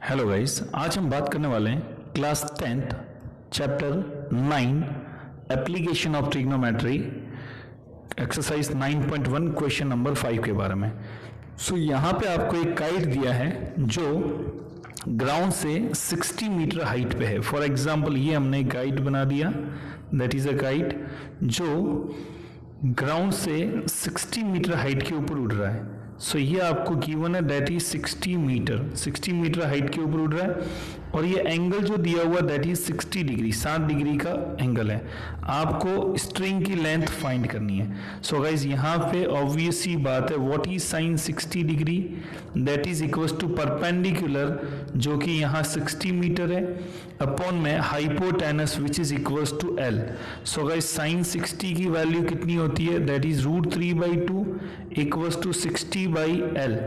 Hello guys, आज हम बात करने वाले हैं class 10th chapter 9 application of trigonometry exercise 9.1 question number 5 के बारे में। यहाँ पे आपको एक काइट दिया है जो ग्राउंड से 60 मीटर हाइट पे है। फॉर एग्जांपल ये हमने एक काइट बना दिया, दैट इज अ काइट जो ग्राउंड से 60 मीटर हाइट के ऊपर उड़ रहा है। ये आपको गिवन है दैट इज 60 मीटर हाइट के ऊपर उड़ रहा है और ये एंगल जो दिया हुआ दैट इज 60 डिग्री, 60 डिग्री का एंगल है। आपको स्ट्रिंग की लेंथ फाइंड करनी है। गाइज यहाँ पे ऑब्वियस सी बात है, what is sine 60 degree, that is equals to perpendicular जो कि यहाँ 60 मीटर है अपॉन में hypotenuse which is equals to L. Guys sine 60 की वैल्यू कितनी होती है, that is √3/2 equals to 60 by L.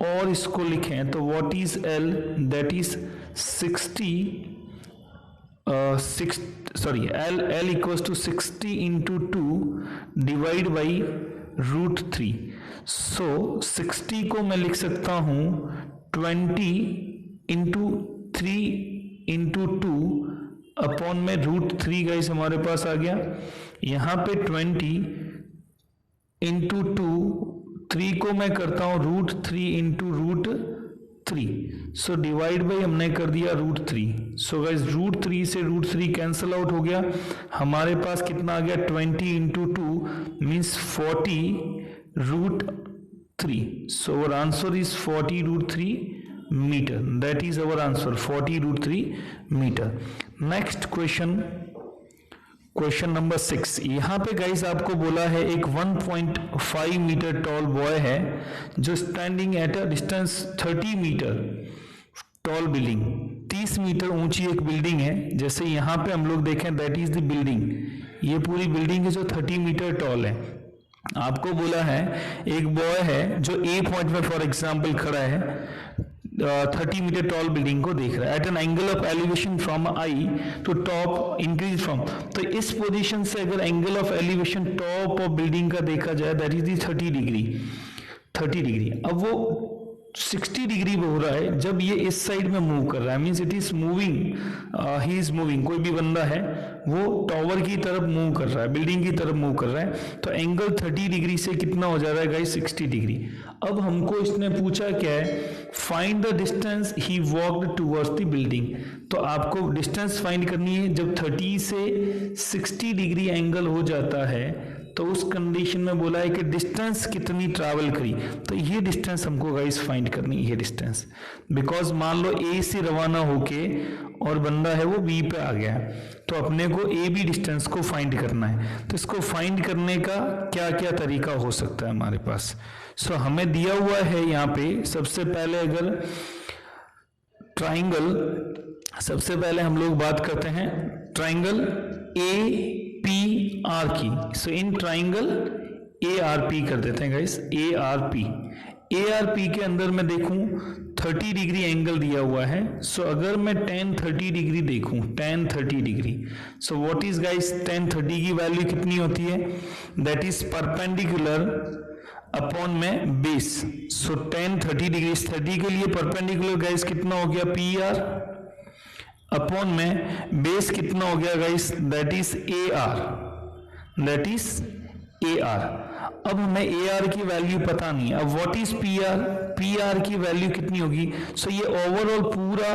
और इसको लिखें तो what is L, that is L equals to 60 into 2 divide by √3। 60 को मैं लिख सकता हूं 20 into 3 into 2 अपॉन में √3 गाइस हमारे पास आ गया। यहां पे 20 into 2, 3 को मैं करता हूं √3 into √3, डिवाइड बाई हमने कर दिया √3। गाइस √3 से √3 कैंसल आउट हो गया, हमारे पास कितना आ गया 20 into 2 means 40√3। our answer is 40√3 metre, that is our answer 40√3 metre. Next question number 6। यहाँ पे गाइस आपको बोला है एक 1.5 मीटर टॉल बॉय है जो standing at a distance 30 metre tall building, 30 metre ऊंची एक बिल्डिंग है। जैसे यहाँ पे हम लोग देखें दैट इज द बिल्डिंग, ये पूरी बिल्डिंग है जो 30 मीटर टॉल है। आपको बोला है एक बॉय है जो ए पॉइंट में फॉर एग्जाम्पल खड़ा है, 30 मीटर टॉल बिल्डिंग को देख रहा है at an angle of elevation from eye to top increase from. तो इस पोजीशन से अगर angle of elevation top of building का देखा जाए दैट इज दी 30 डिग्री। अब वो 60 डिग्री हो रहा है जब ये इस साइड में मूव कर रहा है, means it is moving, he is moving. कोई भी बंदा है वो टॉवर की तरफ मूव कर रहा है, बिल्डिंग की तरफ मूव कर रहा है, तो एंगल 30 डिग्री से कितना हो जा रहा है गाइस 60 डिग्री। अब हमको इसने पूछा क्या है, find the distance he walked towards the building. तो आपको डिस्टेंस फाइंड करनी है जब 30 से 60 डिग्री एंगल हो जाता है, तो उस कंडीशन में बोला है कि डिस्टेंस कितनी ट्रैवल करी। तो ये डिस्टेंस हमको गाइस फाइंड करनी है, डिस्टेंस, बिकॉज मान लो ए से रवाना होके और बंदा है वो बी पे आ गया है, तो अपने को ए बी डिस्टेंस को फाइंड करना है। तो इसको फाइंड करने का क्या क्या तरीका हो सकता है हमारे पास। हमें दिया हुआ है यहाँ पे सबसे पहले अगर ट्राइंगल, सबसे पहले हम लोग बात करते हैं ट्राइंगल APR की। इन ट्राइंगल ARP कर देते हैं गाइस, ARP के अंदर मैं देखूं 30 डिग्री एंगल दिया हुआ है। अगर मैं tan 30 डिग्री देखूं, tan 30 degree, what is guys tan 30 की वैल्यू कितनी होती है, दैट इज परपेंडिकुलर अपॉन में बेस। tan 30 डिग्री, 30 के लिए परपेंडिकुलर गाइस कितना हो गया PR अपॉन में बेस कितना हो गया गाइस, दैट इज AR। अब हमें AR की वैल्यू पता नहीं है। अब व्हाट इज PR की वैल्यू कितनी होगी। ये ओवरऑल पूरा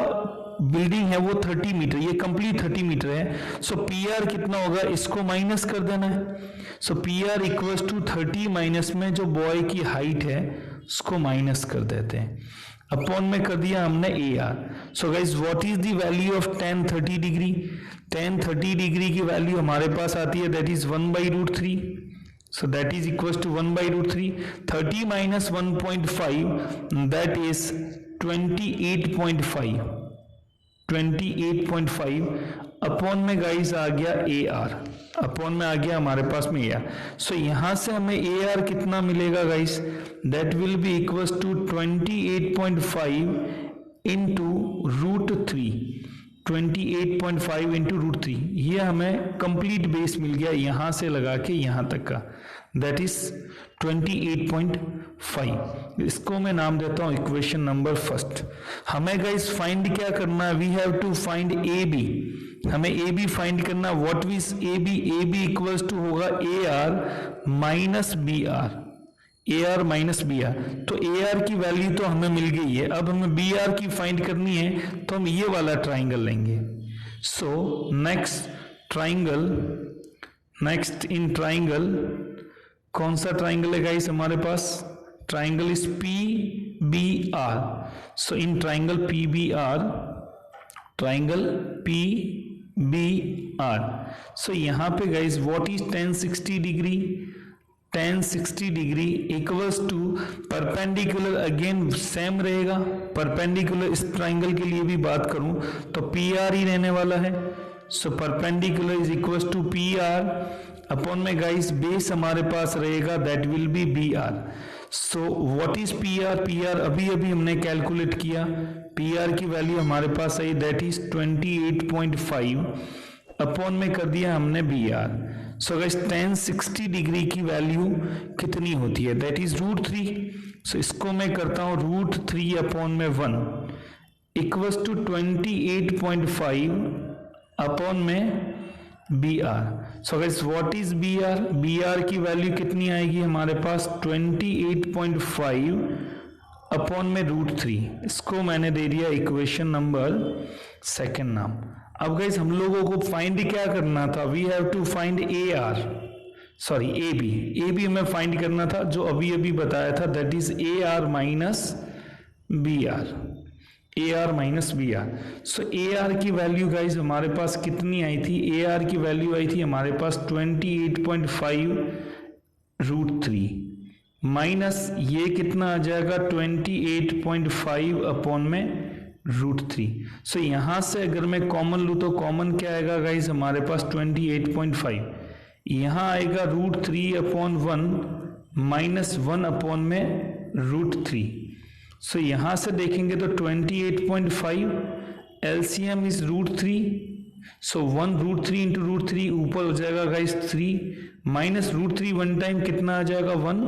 बिल्डिंग है वो 30 मीटर, ये कंप्लीट 30 मीटर है। PR कितना होगा, इसको माइनस कर देना है। PR इक्वल्स टू 30 माइनस में जो बॉय की हाइट है उसको माइनस कर देते हैं, अपॉन में कर दिया हमने AR। Guys what is the value of tan 30 degree, tan 30 degree की वैल्यू हमारे पास आती है that is 1/√3। That is equals to 1/√3। 30 minus 1.5 that is 28.5 upon में गाइस आ गया AR, अपॉन में आ गया हमारे पास में AR। यहां से हमें AR कितना मिलेगा guys, that will be equals to 28.5 into √3, 28.5 into √3। ये हमें कंप्लीट बेस मिल गया यहां से लगा के यहां तक का, दैट इज 28.5। इसको मैं नाम देता हूं इक्वेशन नंबर फर्स्ट। हमें गाइस फाइंड क्या करना है, we have to find A B. हमें ए बी फाइंड करना, what is A B, A B equals to होगा A R minus B R, A R minus B R. तो A R की value तो हमें मिल गई है, अब हमें बी आर की फाइंड करनी है, तो हम ये वाला ट्राइंगल लेंगे। So next triangle, next in triangle, कौन सा ट्राइंगल है गाइस हमारे पास, triangle is P B R. So in triangle P B R, triangle P B R, so यहां पे guys what is 1060 degree, 1060 degree equals to perpendicular, again same रहेगा perpendicular. इस triangle के लिए भी बात करूं तो पी आर ही रहने वाला है। So perpendicular is equals to P R upon में गाइस बेस हमारे पास रहेगा, that will be B R. So what is P R, P R अभी अभी हमने कैलकुलेट किया, पी आर की वैल्यू हमारे पास आई दैट इज 28.5 अपॉन में कर दिया हमने B R. So guys 1060 degree की वैल्यू कितनी होती है, दैट इज √3। सो इसको मैं करता हूं √3 अपॉन में 1 इक्वल्स टू 28.5 अपॉन में B R. So guys what is B R, B R की वैल्यू कितनी आएगी हमारे पास 28.5 अपॉन में √3। इसको मैंने दे दिया इक्वेशन नंबर सेकेंड नाम। अब गाइस हम लोगों को फाइंड क्या करना था, we have to find A R, sorry A B, A B हमें फाइंड करना था जो अभी अभी बताया था, that is A R minus B R, A R minus B R. So A R की वैल्यू गाइस हमारे पास कितनी आई थी, ए आर की वैल्यू आई थी हमारे पास 28.5 √3 माइनस ये कितना आ जाएगा 28.5 अपॉन में √3। सो यहां से अगर मैं कॉमन लूं तो कॉमन क्या आएगा गाइस हमारे पास 28.5, यहां आएगा √3 अपॉन 1 माइनस 1 अपॉन में √3। सो यहां से देखेंगे तो 28.5 एलसीएम इज √3। सो 1 √3 इंटू √3 ऊपर हो जाएगा गाइस 3 माइनस √3 वन टाइम कितना आ जाएगा 1।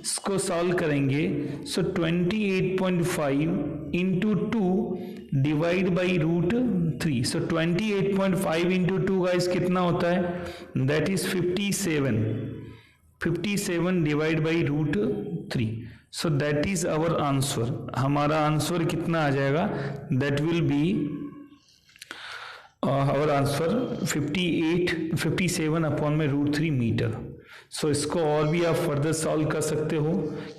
इसको सॉल्व करेंगे so 28.5 into 2 divide by √3। So 28.5 into 2 guys कितना होता है, that is 57 divide by √3। So that is our answer, हमारा आंसर कितना आ जाएगा, that will be our answer 57 upon में √3 मीटर। सो इसको और भी आप फर्दर सॉल्व कर सकते हो।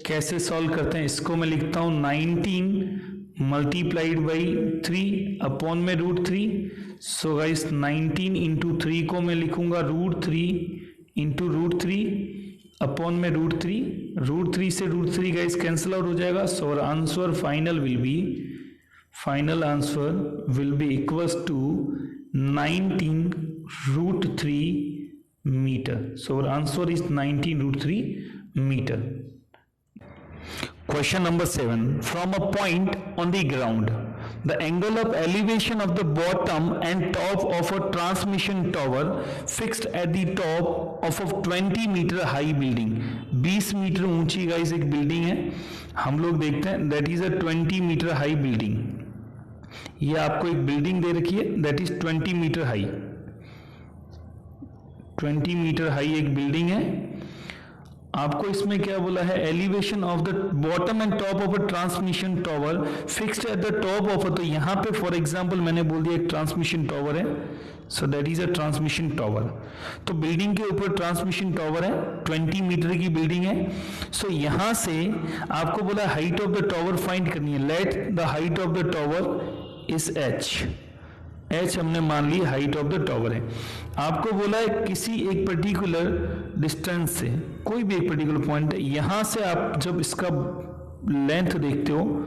कैसे सॉल्व करते हैं, इसको मैं लिखता हूं 19 मल्टीप्लाइड बाई 3 अपॉन में √3। सो गाइस 19 इंटू 3 को मैं लिखूंगा √3 इंटू √3 अपॉन में √3 से √3 गाइस कैंसिल आउट हो जाएगा। So our answer final answer will be equals to 19 √3 meter. So our answer is 19 √3 meter. Question number 7. From a point on the ground, the angle of elevation of the bottom and top of a transmission tower fixed at the top of a 20 meter high building. 20 metre ऊंची guys एक building है, हम लोग देखते हैं that is a 20 metre high building. ये आपको एक बिल्डिंग दे रखी है that is 20 metre high, 20 metre high एक बिल्डिंग है। आपको इसमें क्या बोला है, elevation of the bottom and top of a transmission tower fixed at the top of, तो यहां पे फॉर एग्जांपल मैंने बोल दिया एक ट्रांसमिशन टावर है, सो that is a transmission tower. तो बिल्डिंग के ऊपर ट्रांसमिशन टावर है, 20 मीटर की बिल्डिंग है। सो यहां से आपको बोला height of the tower find करनी है। Let the height of the tower is h हमने मान ली हाइट ऑफ द टावर है। आपको बोला है किसी एक पर्टिकुलर डिस्टेंस से, कोई भी एक पर्टिकुलर पॉइंट है, यहां से आप जब इसका लेंथ देखते हो,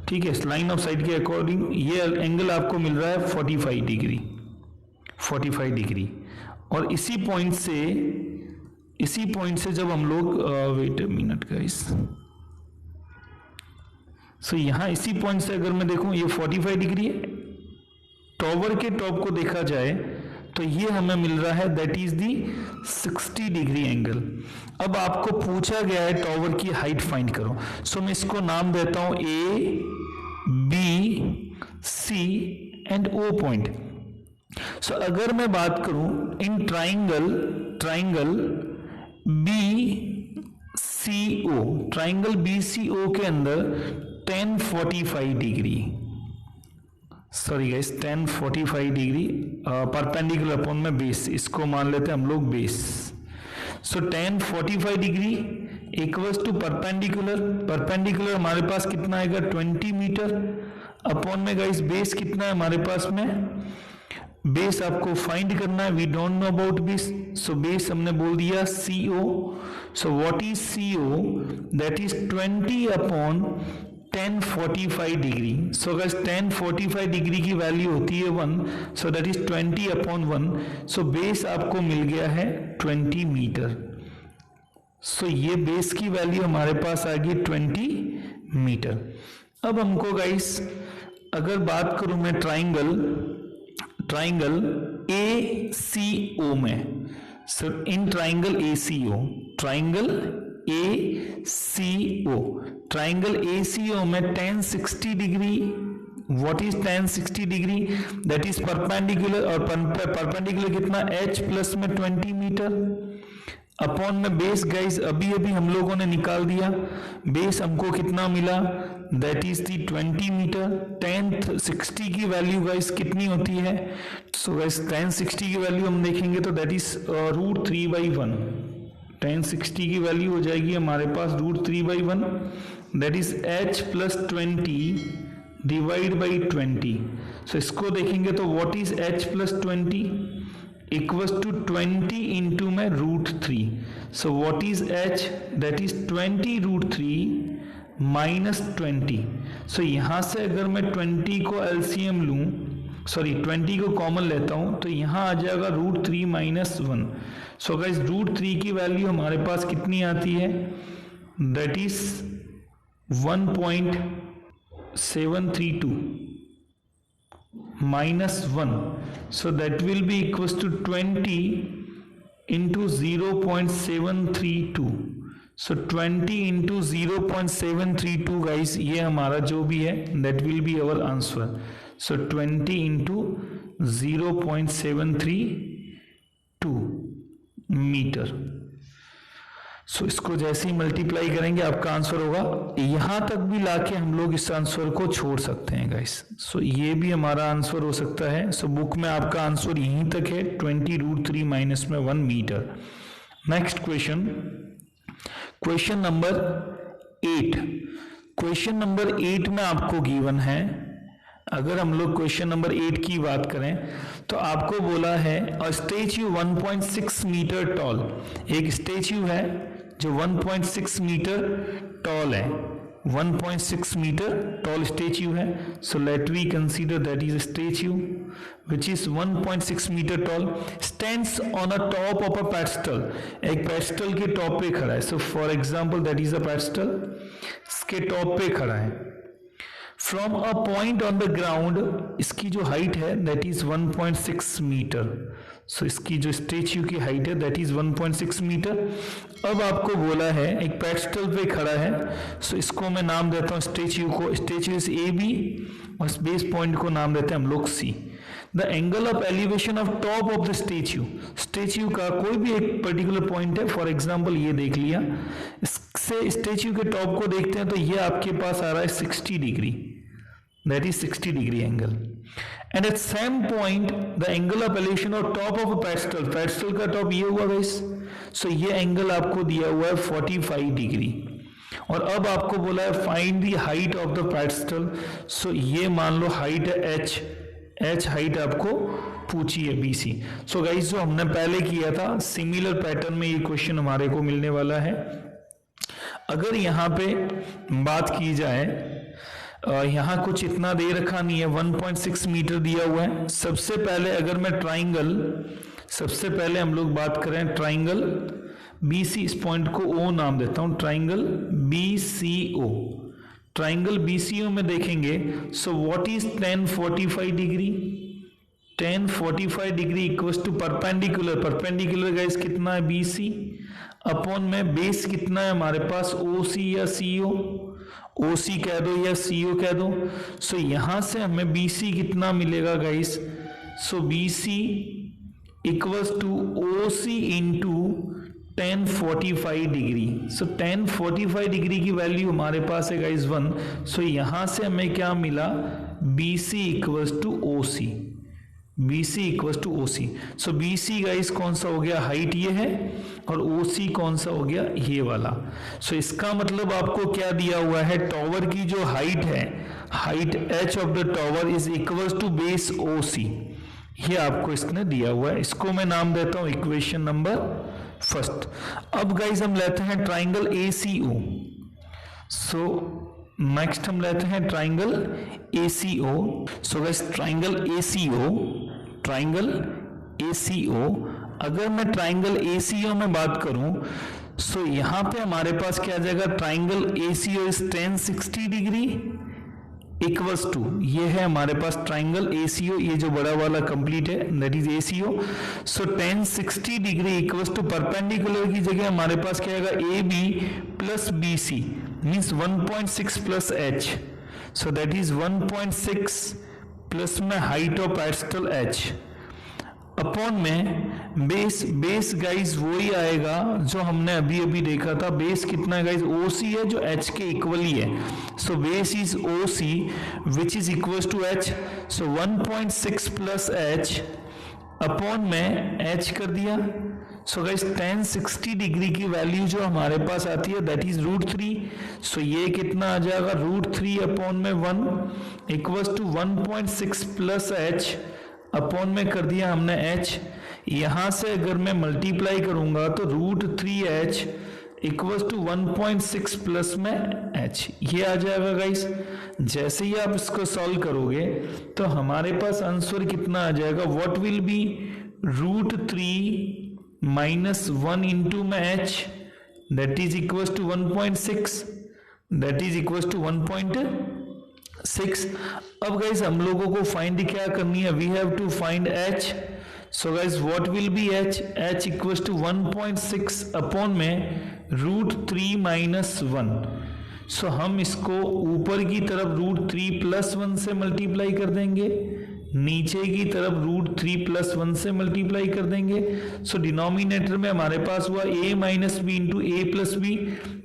ठीक है, लाइन ऑफ साइट के अकॉर्डिंग ये एंगल आपको मिल रहा है 45 डिग्री। और इसी पॉइंट से जब हम लोग वेट अ मिनट गाइस, सो यहां इसी पॉइंट से अगर मैं देखूं ये 45 डिग्री है, टावर के टॉप को देखा जाए तो ये हमें मिल रहा है, that is the 60 degree angle. अब आपको पूछा गया है टॉवर की हाइट फाइंड करो। सो मैं इसको नाम देता हूं A, B, C and O point. So अगर मैं बात करूं in triangle BCO, triangle BCO के अंदर 1045 degree, sorry guys 1045 degree perpendicular upon में बेस, इसको मान लेते हैं हम लोग base. So 1045 degree equals to perpendicular हमारे पास कितना आएगा 20 मीटर, अपॉन में गाइस बेस कितना है हमारे पास में, बेस आपको फाइंड करना है, we don't know about base. So base हमने बोल दिया CO। So what is CO, that is 20 upon 1045 degree. So guys 1045 degree की वैल्यू होती है 1, so that is 20 upon 1। So base आपको मिल गया है 20 मीटर। सो ये बेस की वैल्यू हमारे पास आ गई 20 मीटर। अब हमको गाइस अगर बात करूं मैं ट्राइंगल ACO में, सर इन ट्राइंगल ACO में 1060 degree, what is 1060 degree, that is perpendicular, और परपेंडिकुलर कितना H प्लस में 20 मीटर, अपॉन में बेस गाइस अभी हम लोगों ने निकाल दिया, बेस हमको कितना मिला, दैट इज दी 20 मीटर। 1060 की वैल्यू गाइस कितनी होती है, सो गाइस 1060 की वैल्यू हम देखेंगे तो दैट इज √3/1। 1060 की वैल्यू हो जाएगी हमारे पास √3/1, that is H plus 20 divide by 20। So इसको देखेंगे तो what is H plus 20 equals to 20 into में √3। So what is H, that is 20 √3 minus 20। So यहां से अगर मैं 20 को LCM लूं, सॉरी 20 को कॉमन लेता हूं, तो यहां आ जाएगा √3 माइनस 1। सो गाइस √3 की वैल्यू हमारे पास कितनी आती है, that is 1.732 minus 1, so that will be equals to 20 into 0.732। so 20 into 0.732 guys, ये हमारा जो भी है that will be our answer। so 20 into 0.732 metre. So इसको जैसे ही मल्टीप्लाई करेंगे आपका आंसर होगा, यहां तक भी लाके हम लोग इस आंसर को छोड़ सकते हैं गाइस। सो ये भी हमारा आंसर हो सकता है। सो बुक में आपका आंसर यहीं तक है, 20 √3 माइनस में 1 metre. Next question number 8। Question number 8 में आपको गिवन है, अगर हम लोग क्वेश्चन नंबर 8 की बात करें तो आपको बोला है अ स्टैच्यू 1.6 मीटर टॉल, एक स्टैच्यू है जो 1.6 मीटर टॉल है, 1.6 मीटर टॉल स्टैच्यू है। So let we consider that is statue which is 1.6 metre tall, stands on a top of a pedestal, एक pedestal के टॉप पे खड़ा है। So for example that is a pedestal, इसके top पे खड़ा है। From a point on the ground, इसकी जो हाइट है दैट इज 1.6 मीटर। सो इसकी जो स्टैच्यू की हाइट है दैट इज 1.6 मीटर। अब आपको बोला है एक पेडस्टल पे खड़ा है, सो इसको मैं नाम देता हूं स्टैच्यू को, स्टैच्यू इज AB, और बेस पॉइंट को नाम देते हैं हम लोग C। The angle of elevation of top of the statue, statue का कोई भी एक पर्टिकुलर पॉइंट है, फॉर एग्जांपल ये देख लिया, इससे स्टैच्यू के टॉप को देखते हैं तो ये आपके पास आ रहा है 60 degree, that is 60 degree angle, and at same point the angle of elevation of top of a pedestal, pedestal का टॉप ये हुआ गाइस, सो ये एंगल आपको दिया हुआ है 45 डिग्री। और अब आपको बोला है find the height of the pedestal, सो ये मान लो हाइट है h हाइट आपको पूछी है BC। सो गाइस जो हमने पहले किया था सिमिलर पैटर्न में ये क्वेश्चन हमारे को मिलने वाला है। अगर यहाँ पे बात की जाए, यहाँ कुछ इतना दे रखा नहीं है, 1.6 मीटर दिया हुआ है। सबसे पहले अगर मैं सबसे पहले हम लोग बात करें ट्राइंगल BC, इस पॉइंट को O नाम देता हूं, ट्राइंगल BCO। ट्राइंगल BCO में देखेंगे, so what is 1045 degree, tan 45 degree equals to perpendicular, perpendicular guys कितना है BC अपॉन में बेस कितना है हमारे पास OC या CO, OC कह दो या CO कह दो। सो यहां से हमें BC कितना मिलेगा guys, so BC equals to OC into tan 45 degree. So tan 45 degree की वैल्यू हमारे पास है गाइस 1। सो यहां से हमें क्या मिला, BC equals to OC, BC equals to OC। So BC guys कौन सा हो गया, हाइट ये है, और OC कौन सा हो गया, ये वाला। सो इसका मतलब आपको क्या दिया हुआ है, टॉवर की जो हाइट है, height h of the tower is equals to base OC, ये आपको इसने दिया हुआ है। इसको मैं नाम देता हूं इक्वेशन नंबर फर्स्ट। अब गाइस हम लेते हैं ट्राइंगल ACO। सो नेक्स्ट हम लेते हैं triangle ACO। So guys triangle ACO, अगर मैं ट्राइंगल ACO में बात करूं, सो यहां पे हमारे पास क्या आ जाएगा, triangle ACO is tan 60 degree equals to, ये है हमारे पास ट्राइंगल ACO, ये जो बड़ा वाला कंप्लीट है that is ACO। So tan 60 degree equals to perpendicular की जगह हमारे पास क्या आएगा, AB plus BC means 1.6 plus H। So that is 1.6 plus में height of pedestal H upon में बेस गाइस वही आएगा जो हमने अभी अभी देखा था। बेस कितना है गाइस, OC है जो H के इक्वल ही है। So base is OC which is equal to H। So 1.6 plus H upon में H कर दिया। सो गाइस tan 60 डिग्री की वैल्यू जो हमारे पास आती है दैट इज √3। सो ये कितना आ जाएगा, √3 अपॉन में 1 equal to 1.6 plus H upon में कर दिया हमने H। यहां से अगर मैं मल्टीप्लाई करूंगा तो √3H इक्वल टू 1.6 प्लस में H, ये आ जाएगा गाइस। जैसे ही आप इसको सॉल्व करोगे तो हमारे पास आंसर कितना आ जाएगा, what will be √3 minus 1 into में H that is equal to 1.6, that is equal to 1.6। अब गाइस हम लोगों को फाइंड क्या करनी है, we have to find H। So guys what will be H equals to 1.6 upon में √3 माइनस 1। सो हम इसको ऊपर की तरफ √3 प्लस 1 से मल्टीप्लाई कर देंगे, नीचे की तरफ √3 प्लस 1 से मल्टीप्लाई कर देंगे। सो डिनोमिनेटर में हमारे पास हुआ a minus B into A plus B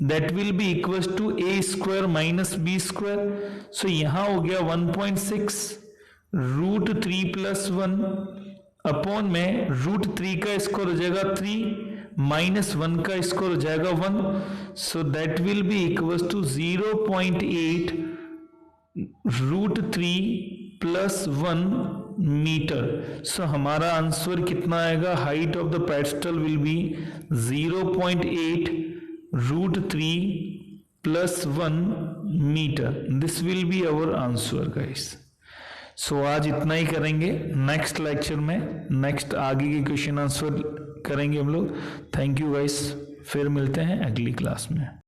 that will be equal to a square minus B square. So यहां हो गया 1.6 √3 प्लस 1 अपॉन में √3 का स्क्वायर हो जाएगा 3 माइनस 1 का स्क्वायर हो जाएगा 1। So that will be equal to 0.8 √3 plus 1 metre. So हमारा आंसर कितना आएगा, height of the pedestal will be 0.8 √3 plus 1 metre. This will be our answer guys. So आज इतना ही करेंगे, नेक्स्ट लेक्चर में नेक्स्ट आगे के क्वेश्चन आंसर करेंगे हम लोग। थैंक यू गाइस, फिर मिलते हैं अगली क्लास में।